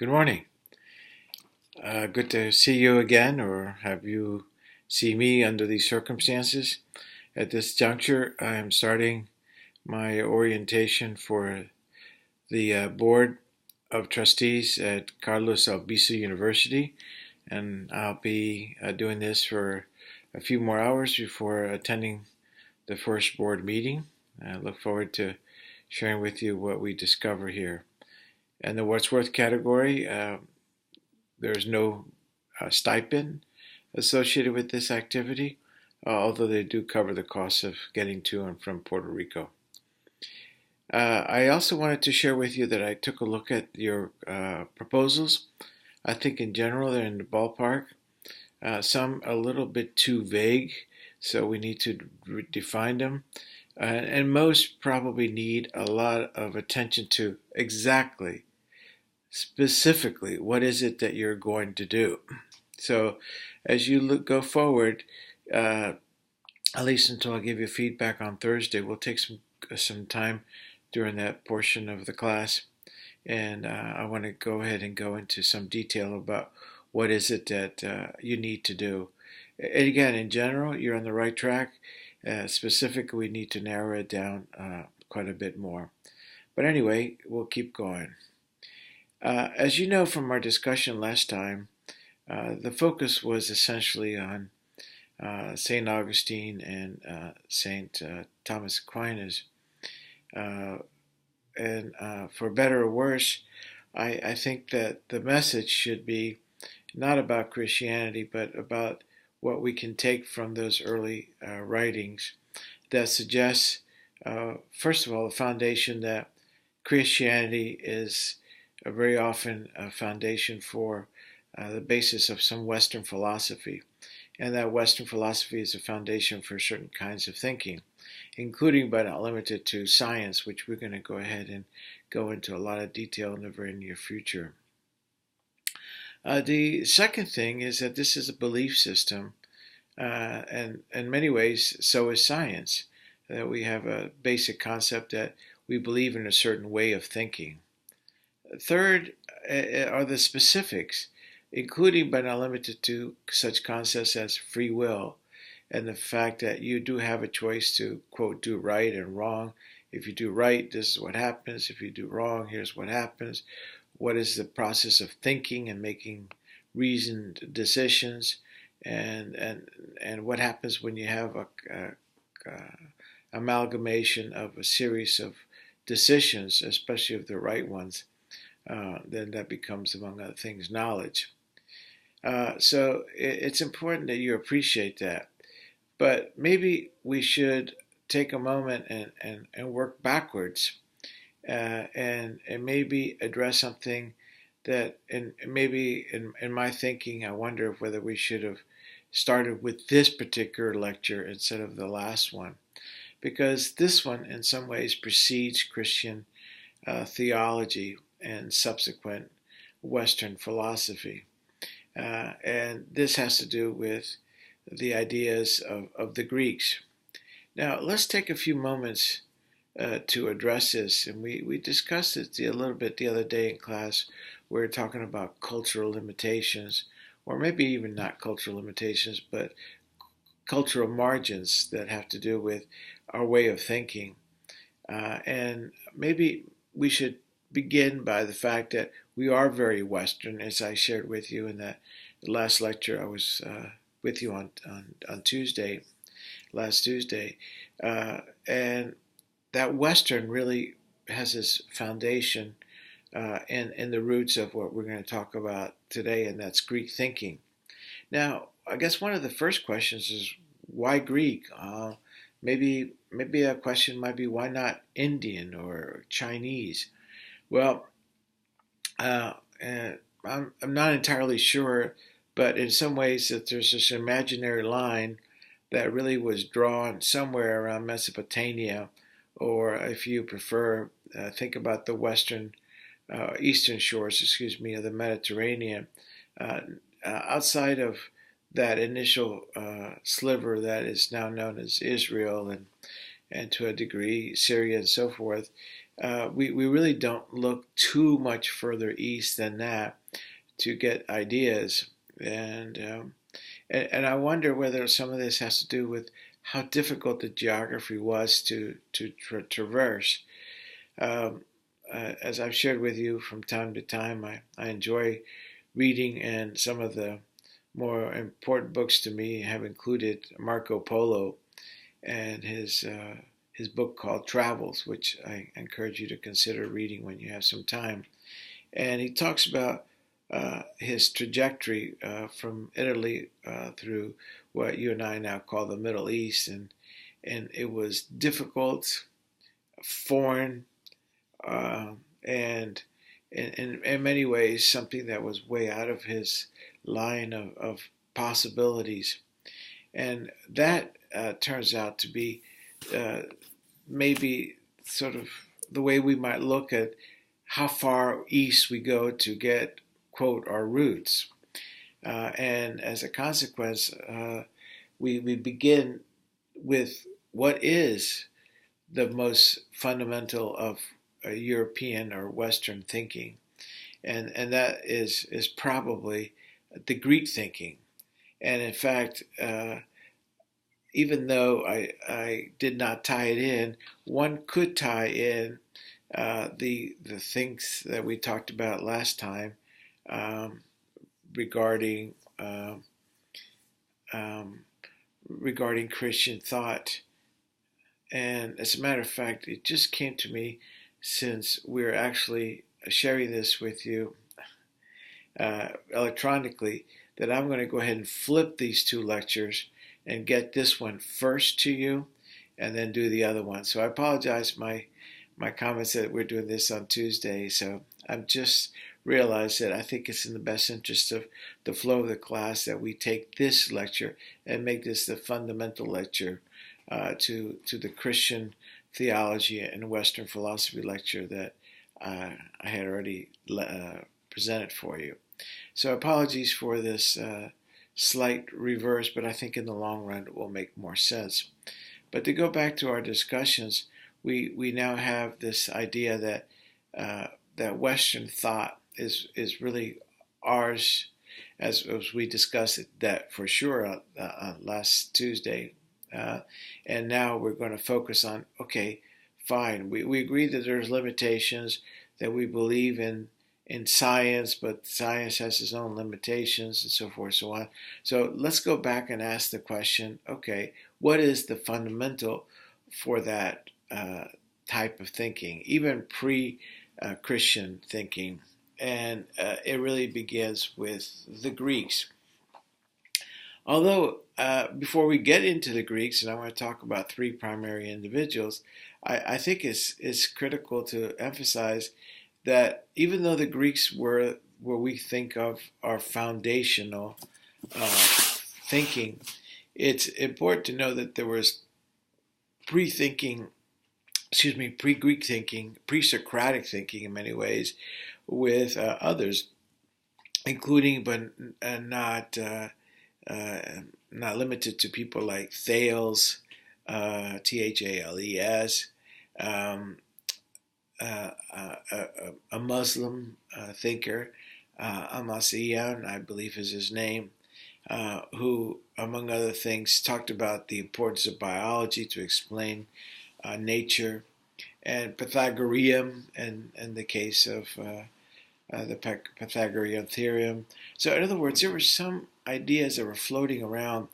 Good morning. Good to see you again, or have you see me under these circumstances. At this juncture, I am starting my orientation for the Board of Trustees at Carlos Albizu University, and I'll be doing this for a few more hours before attending the first board meeting. I look forward to sharing with you what we discover here. In the What's Worth category, there's no stipend associated with this activity, although they do cover the costs of getting to and from Puerto Rico. I also wanted to share with you that I took a look at your proposals. I think in general they're in the ballpark. Some a little bit too vague, so we need to define them. And most probably need a lot of attention to exactly, specifically, what is it that you're going to do. So as you go forward, uh, at least until I give you feedback on Thursday, we'll take some time during that portion of the class, and I want to go ahead and go into some detail about what is it that you need to do. And again, in general, you're on the right track. Specifically, we need to narrow it down quite a bit more. But anyway, we'll keep going. As you know from our discussion last time, the focus was essentially on St. Augustine and St. Thomas Aquinas. Uh, and for better or worse, I think that the message should be not about Christianity, but about what we can take from those early writings that suggests, first of all, the foundation that Christianity is very often a foundation for the basis of some Western philosophy, and that Western philosophy is a foundation for certain kinds of thinking, including but not limited to science, which we're going to go ahead and go into a lot of detail in the very near future. The second thing is that this is a belief system, and in many ways, so is science. That we have a basic concept that we believe in a certain way of thinking. Third are the specifics, including but not limited to such concepts as free will and the fact that you do have a choice to, quote, do right and wrong. If you do right, this is what happens. If you do wrong, here's what happens. What is the process of thinking and making reasoned decisions, and what happens when you have a amalgamation of a series of decisions, especially if they're right ones, then that becomes, among other things, knowledge. So it's important that you appreciate that. But maybe we should take a moment and work backwards, and maybe address something that, maybe in my thinking, I wonder whether we should have started with this particular lecture instead of the last one. Because this one, in some ways, precedes Christian theology and subsequent Western philosophy. And this has to do with the ideas of the Greeks. Now, let's take a few moments to address this. And we discussed it a little bit the other day in class. We were talking about cultural limitations, or maybe even not cultural limitations, but cultural margins that have to do with our way of thinking. And maybe we should begin by the fact that we are very Western, as I shared with you in that last lecture I was with you on Tuesday, last Tuesday. And that Western really has its foundation in the roots of what we're going to talk about today, and that's Greek thinking. Now, I guess one of the first questions is why Greek? Maybe a question might be why not Indian or Chinese? Well, uh, I'm not entirely sure, but in some ways that there's this imaginary line that really was drawn somewhere around Mesopotamia, or if you prefer, think about the western, eastern shores, excuse me, of the Mediterranean. Uh, Outside of that initial sliver that is now known as Israel and to a degree Syria and so forth, we really don't look too much further east than that to get ideas. And I wonder whether some of this has to do with how difficult the geography was to traverse. Um, as I've shared with you from time to time, I enjoy reading, and some of the more important books to me have included Marco Polo and his book called Travels, which I encourage you to consider reading when you have some time. And he talks about his trajectory from Italy through what you and I now call the Middle East, and it was difficult, foreign, uh, and in many ways something that was way out of his line of possibilities. And that turns out to be uh, maybe sort of the way we might look at how far east we go to get, quote, our roots. And as a consequence, we begin with what is the most fundamental of European or Western thinking, and that is probably the Greek thinking. And in fact, even though I did not tie it in, one could tie in the things that we talked about last time um, regarding um, um, regarding Christian thought. And as a matter of fact, it just came to me since we're actually sharing this with you electronically that I'm going to go ahead and flip these two lectures and get this one first to you and then do the other one. So I apologize, my comments that we're doing this on Tuesday. So I'm just realized that I think it's in the best interest of the flow of the class that we take this lecture and make this the fundamental lecture to the Christian theology and Western philosophy lecture that I had already presented for you. So apologies for this slight reverse, but I think in the long run it will make more sense. But to go back to our discussions, we now have this idea that that Western thought is really ours, as we discussed it, that for sure last Tuesday. And now we're going to focus on, okay, fine. We agree that there's limitations, that we believe in science, but science has its own limitations and so forth, so on. So let's go back and ask the question, okay, what is the fundamental for that type of thinking, even pre-Christian thinking? And it really begins with the Greeks. Although, before we get into the Greeks, and I want to talk about three primary individuals, I think it's critical to emphasize that even though the Greeks were where we think of our foundational thinking, it's important to know that there was pre-thinking, pre-Greek thinking, pre-Socratic thinking in many ways, with others, including but not limited to people like Thales, Thales, um, a Muslim thinker, Amasiyan, I believe is his name, who, among other things, talked about the importance of biology to explain nature, and Pythagorean, and the case of the Pythagorean theorem. So, in other words, there were some ideas that were floating around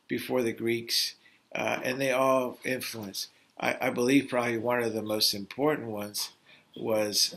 before the Greeks, and they all influenced. I believe probably one of the most important ones was